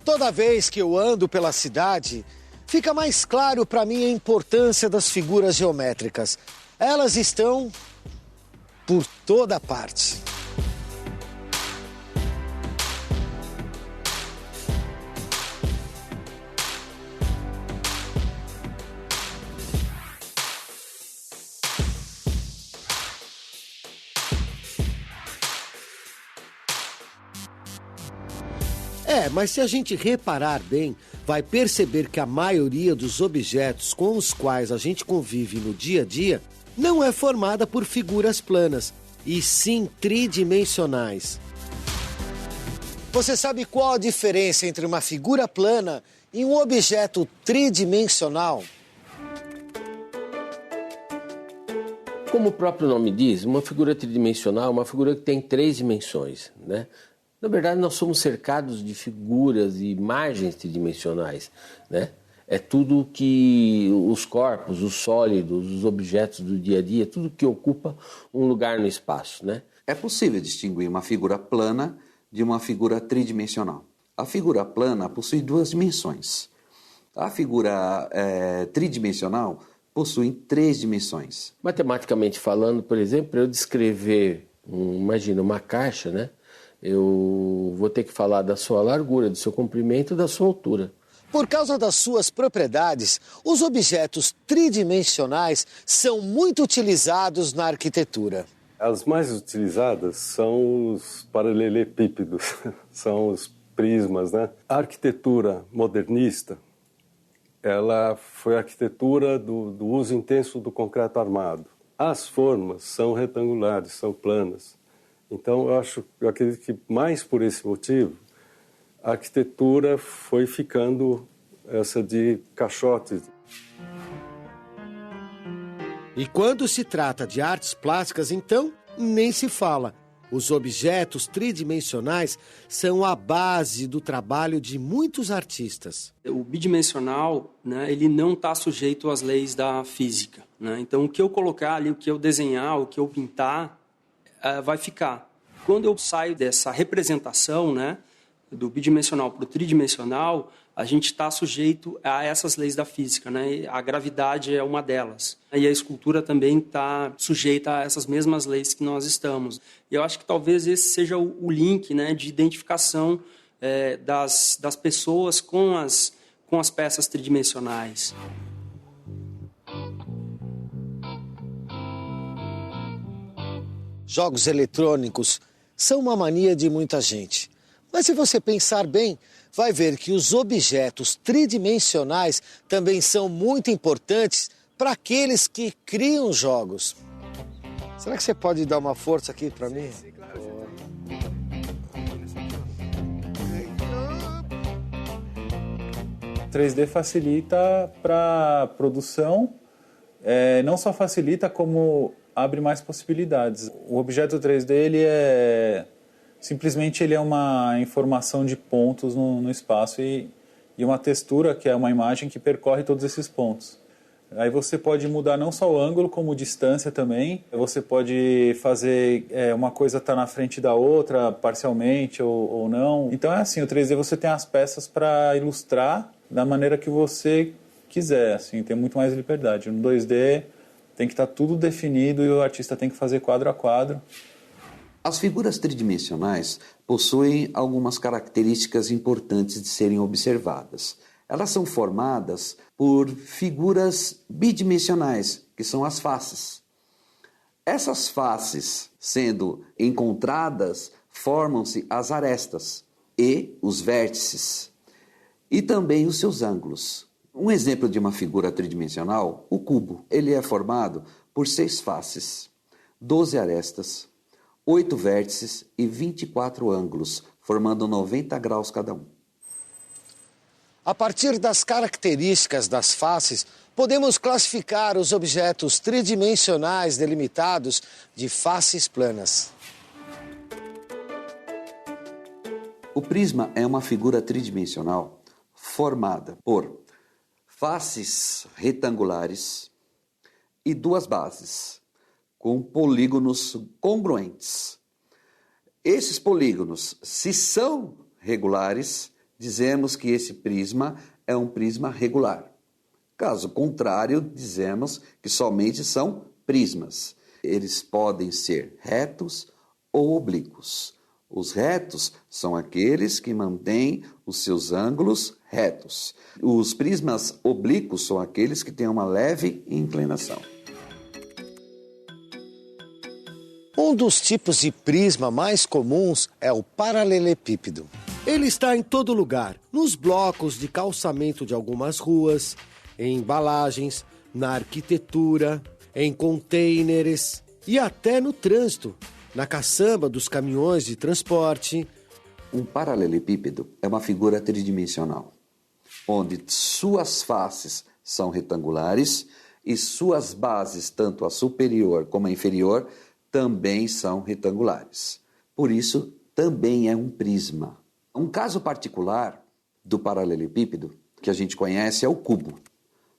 Toda vez que eu ando pela cidade, fica mais claro para mim a importância das figuras geométricas. Elas estão por toda parte. Mas se a gente reparar bem, vai perceber que a maioria dos objetos com os quais a gente convive no dia a dia não é formada por figuras planas, e sim tridimensionais. Você sabe qual a diferença entre uma figura plana e um objeto tridimensional? Como o próprio nome diz, uma figura tridimensional é uma figura que tem 3 dimensões, né? Na verdade, nós somos cercados de figuras e imagens tridimensionais, né? É tudo que os corpos, os sólidos, os objetos do dia a dia, tudo que ocupa um lugar no espaço, né? É possível distinguir uma figura plana de uma figura tridimensional. A figura plana possui 2 dimensões. A figura tridimensional possui 3 dimensões. Matematicamente falando, por exemplo, para eu descrever, imagina, uma caixa, né? Eu vou ter que falar da sua largura, do seu comprimento e da sua altura. Por causa das suas propriedades, os objetos tridimensionais são muito utilizados na arquitetura. As mais utilizadas são os paralelepípedos, são os prismas, né? A arquitetura modernista, ela foi a arquitetura do uso intenso do concreto armado. As formas são retangulares, são planas. Então, eu acredito que mais por esse motivo, a arquitetura foi ficando essa de caixotes. E quando se trata de artes plásticas, então, nem se fala. Os objetos tridimensionais são a base do trabalho de muitos artistas. O bidimensional, né, ele não está sujeito às leis da física, né? Então, o que eu colocar ali, o que eu desenhar, o que eu pintar, vai ficar. Quando eu saio dessa representação, né, do bidimensional para o tridimensional, a gente está sujeito a essas leis da física, né? A gravidade é uma delas. E a escultura também está sujeita a essas mesmas leis que nós estamos. E eu acho que talvez esse seja o link, né, de identificação das pessoas com as peças tridimensionais. Jogos eletrônicos são uma mania de muita gente. Mas se você pensar bem, vai ver que os objetos tridimensionais também são muito importantes para aqueles que criam jogos. Será que você pode dar uma força aqui para mim? Sim, claro. 3D facilita para a produção, não só facilita, como abre mais possibilidades. O objeto 3D, simplesmente ele é uma informação de pontos no espaço e uma textura, que é uma imagem que percorre todos esses pontos. Aí você pode mudar não só o ângulo, como distância também. Você pode fazer uma coisa estar na frente da outra, parcialmente ou não. Então é assim, o 3D você tem as peças para ilustrar da maneira que você quiser, assim, tem muito mais liberdade. No 2D tem que estar tudo definido e o artista tem que fazer quadro a quadro. As figuras tridimensionais possuem algumas características importantes de serem observadas. Elas são formadas por figuras bidimensionais, que são as faces. Essas faces, sendo encontradas, formam-se as arestas e os vértices, e também os seus ângulos. Um exemplo de uma figura tridimensional, o cubo. Ele é formado por 6 faces, 12 arestas, 8 vértices e 24 ângulos, formando 90 graus cada um. A partir das características das faces, podemos classificar os objetos tridimensionais delimitados de faces planas. O prisma é uma figura tridimensional formada por faces retangulares e 2 bases, com polígonos congruentes. Esses polígonos, se são regulares, dizemos que esse prisma é um prisma regular. Caso contrário, dizemos que somente são prismas. Eles podem ser retos ou oblíquos. Os retos são aqueles que mantêm os seus ângulos retos. Os prismas oblíquos são aqueles que têm uma leve inclinação. Um dos tipos de prisma mais comuns é o paralelepípedo. Ele está em todo lugar, nos blocos de calçamento de algumas ruas, em embalagens, na arquitetura, em contêineres e até no trânsito, na caçamba dos caminhões de transporte. Um paralelepípedo é uma figura tridimensional, onde suas faces são retangulares e suas bases, tanto a superior como a inferior, também são retangulares. Por isso, também é um prisma. Um caso particular do paralelepípedo que a gente conhece é o cubo,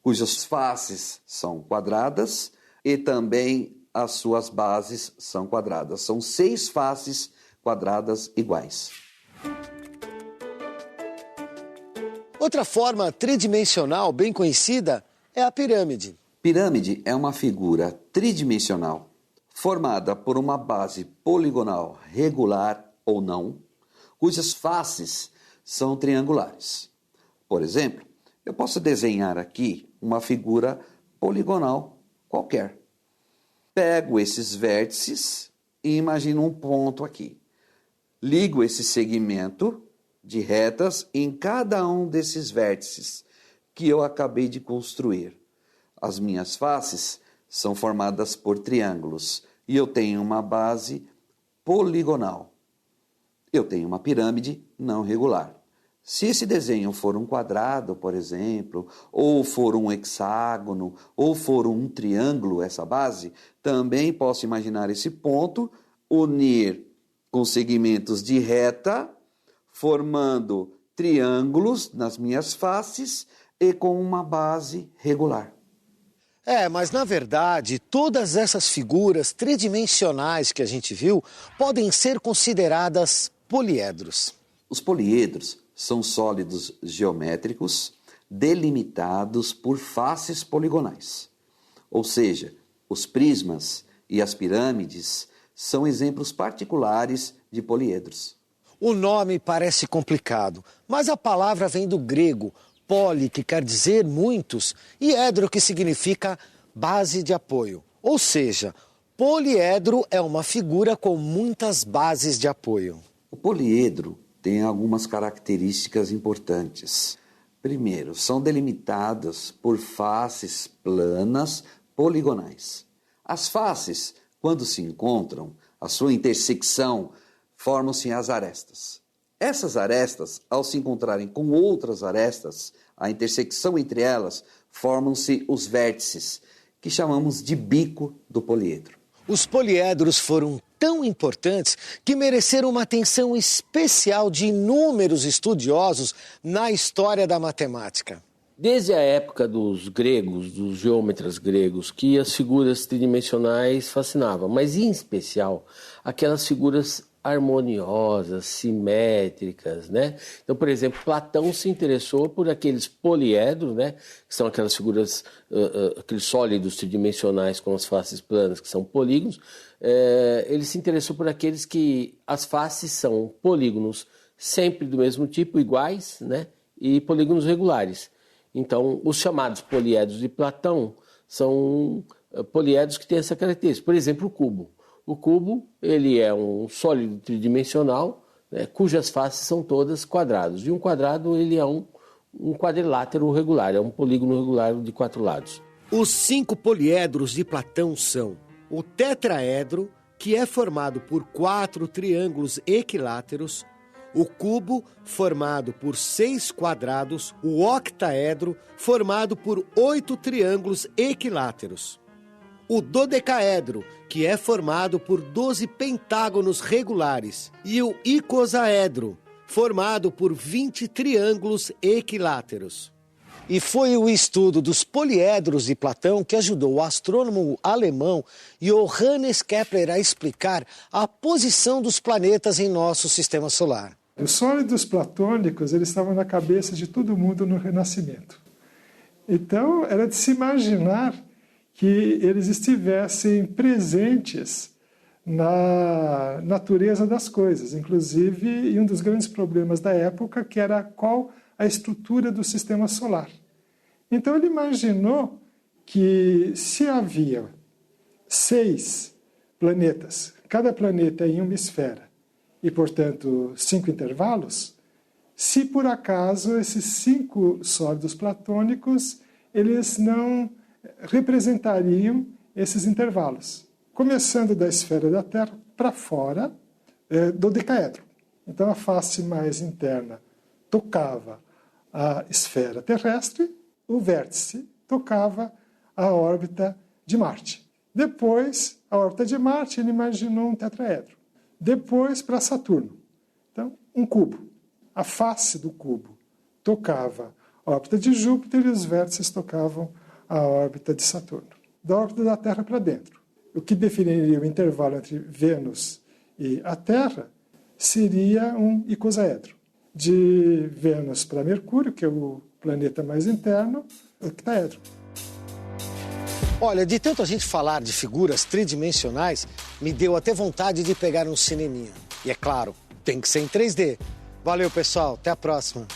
cujas faces são quadradas e também as suas bases são quadradas. São 6 faces quadradas iguais. Outra forma tridimensional bem conhecida é a pirâmide. Pirâmide é uma figura tridimensional formada por uma base poligonal regular ou não, cujas faces são triangulares. Por exemplo, eu posso desenhar aqui uma figura poligonal qualquer. Pego esses vértices e imagino um ponto aqui. Ligo esse segmento de retas em cada um desses vértices que eu acabei de construir. As minhas faces são formadas por triângulos e eu tenho uma base poligonal. Eu tenho uma pirâmide não regular. Se esse desenho for um quadrado, por exemplo, ou for um hexágono, ou for um triângulo, essa base, também posso imaginar esse ponto, unir com segmentos de reta, formando triângulos nas minhas faces e com uma base regular. Mas na verdade, todas essas figuras tridimensionais que a gente viu podem ser consideradas poliedros. Os poliedros são sólidos geométricos delimitados por faces poligonais. Ou seja, os prismas e as pirâmides são exemplos particulares de poliedros. O nome parece complicado, mas a palavra vem do grego, poli, que quer dizer muitos, e edro, que significa base de apoio. Ou seja, poliedro é uma figura com muitas bases de apoio. O poliedro tem algumas características importantes. Primeiro, são delimitadas por faces planas poligonais. As faces, quando se encontram, a sua intersecção, formam-se as arestas. Essas arestas, ao se encontrarem com outras arestas, a intersecção entre elas, formam-se os vértices, que chamamos de bico do poliedro. Os poliedros foram tão importantes que mereceram uma atenção especial de inúmeros estudiosos na história da matemática. Desde a época dos gregos, dos geômetras gregos, que as figuras tridimensionais fascinavam, mas em especial aquelas figuras harmoniosas, simétricas, né? Então, por exemplo, Platão se interessou por aqueles poliedros, né? Que são aquelas figuras, aqueles sólidos tridimensionais com as faces planas, que são polígonos. Ele se interessou por aqueles que as faces são polígonos sempre do mesmo tipo, iguais, né? E polígonos regulares. Então, os chamados poliedros de Platão são poliedros que têm essa característica. Por exemplo, o cubo. O cubo, ele é um sólido tridimensional, né, cujas faces são todas quadrados. E um quadrado, ele é um quadrilátero regular, é um polígono regular de 4 lados. Os 5 poliedros de Platão são o tetraedro, que é formado por 4 triângulos equiláteros, o cubo, formado por 6 quadrados, o octaedro, formado por 8 triângulos equiláteros, o dodecaedro, que é formado por 12 pentágonos regulares, e o icosaedro, formado por 20 triângulos equiláteros. E foi o estudo dos poliedros de Platão que ajudou o astrônomo alemão Johannes Kepler a explicar a posição dos planetas em nosso sistema solar. Os sólidos platônicos, eles estavam na cabeça de todo mundo no Renascimento. Então, era de se imaginar que eles estivessem presentes na natureza das coisas, inclusive em um dos grandes problemas da época, que era qual a estrutura do sistema solar. Então ele imaginou que se havia 6 planetas, cada planeta em uma esfera, e portanto 5 intervalos, se por acaso esses 5 sólidos platônicos eles não representariam esses intervalos, começando da esfera da Terra para fora do decaedro. Então a face mais interna tocava a esfera terrestre, o vértice tocava a órbita de Marte. Depois, a órbita de Marte, ele imaginou um tetraedro. Depois, para Saturno. Então, um cubo. A face do cubo tocava a órbita de Júpiter e os vértices tocavam a órbita de Saturno. Da órbita da Terra para dentro. O que definiria o intervalo entre Vênus e a Terra seria um icosaedro. De Vênus para Mercúrio, que é o planeta mais interno, o octaedro. Olha, de tanto a gente falar de figuras tridimensionais, me deu até vontade de pegar um cineminha. E é claro, tem que ser em 3D. Valeu, pessoal. Até a próxima.